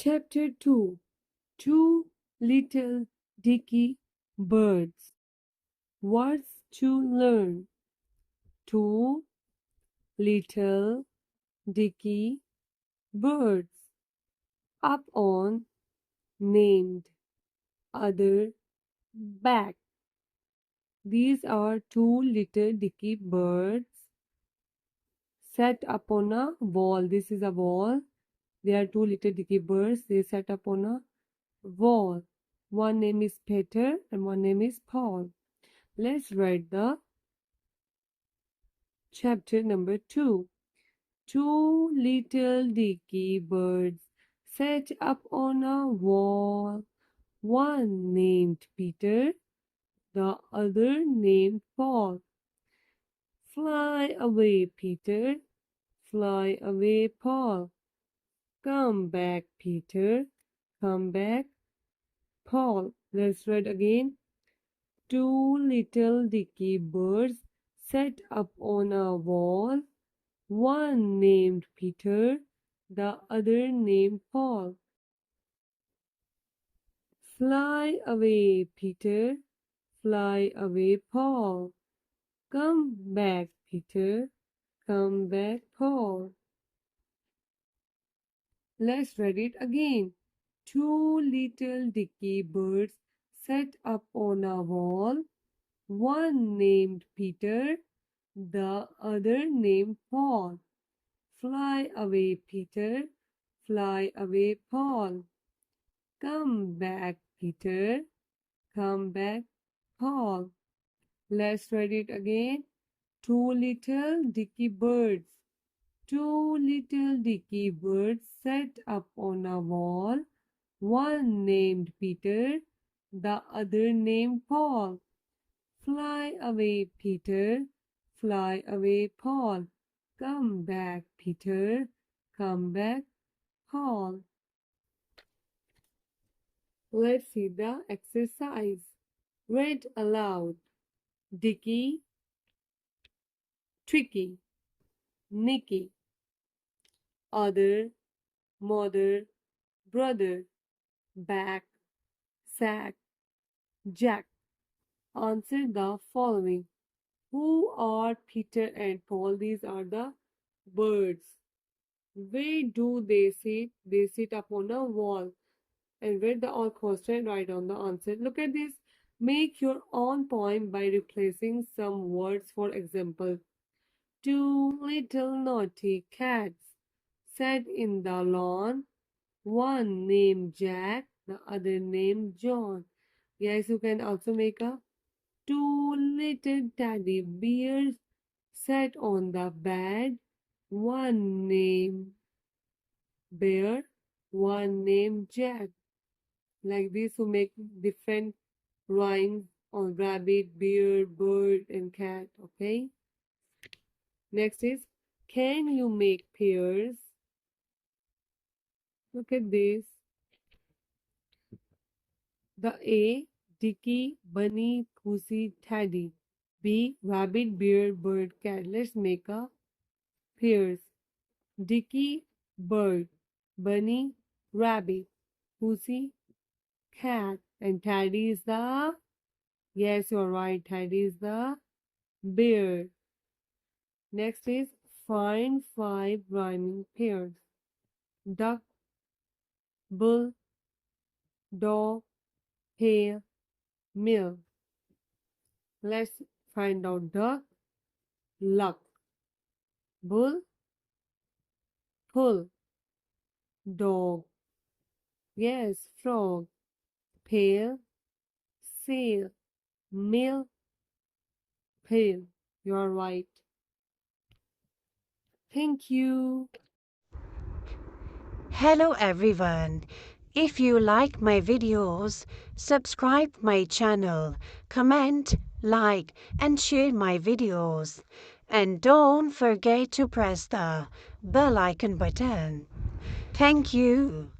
Chapter 2 Two Little Dicky Birds. Words to learn. Two little dicky birds. Up on, named, other, back. These are two little dicky birds set upon a wall. This is a wall. They are two little dicky birds. They set upon a wall. One name is Peter and one name is Paul. Let's read the chapter number 2. Two little dicky birds set up on a wall. One named Peter, the other named Paul. Fly away, Peter. Fly away, Paul. Come back, Peter. Come back, Paul. Let's read again. Two little dicky birds set up on a wall. One named Peter, the other named Paul. Fly away, Peter. Fly away, Paul. Come back, Peter. Come back, Paul. Let's read it again. Two little dicky birds set up on a wall. One named Peter, the other named Paul. Fly away, Peter. Fly away, Paul. Come back, Peter. Come back, Paul. Let's read it again. Two little dicky birds. Two little dicky birds set up on a wall. One named Peter, the other named Paul. Fly away, Peter. Fly away, Paul. Come back, Peter. Come back, Paul. Let's see the exercise. Read aloud. Dicky, Tricky, Nicky, other, mother, brother, back, sack, Jack. Answer the following. Who are Peter and Paul? These are the birds. Where do they sit? They sit upon a wall. And read the all question, write down the answer. Look at this. Make your own poem by replacing some words. For example, two little naughty cats sat in the lawn. One named Jack, the other named John. Yes, you can also make a two little teddy bears sat on the bed. One named Bear, one named Jack. Like this, you make different rhymes on rabbit, bear, bird, and cat. Okay. Next is, can you make pears? Look at this. The A, Dicky, Bunny, Pussy, Teddy. B, rabbit, bear, bird, cat. Let's make a pears. Dicky, bird. Bunny, rabbit. Pussy, cat. And Teddy is the, yes, you're right, Teddy is the bear. Next is, find 5 rhyming pairs. Duck, bull, dog, hare, mill. Let's find out duck, luck, bull, pull, dog, yes, frog, pail, sail, mill, pail. You are right. Thank you. Hello everyone. If you like my videos, subscribe my channel, comment, like and share my videos. And don't forget to press the bell icon button. Thank you.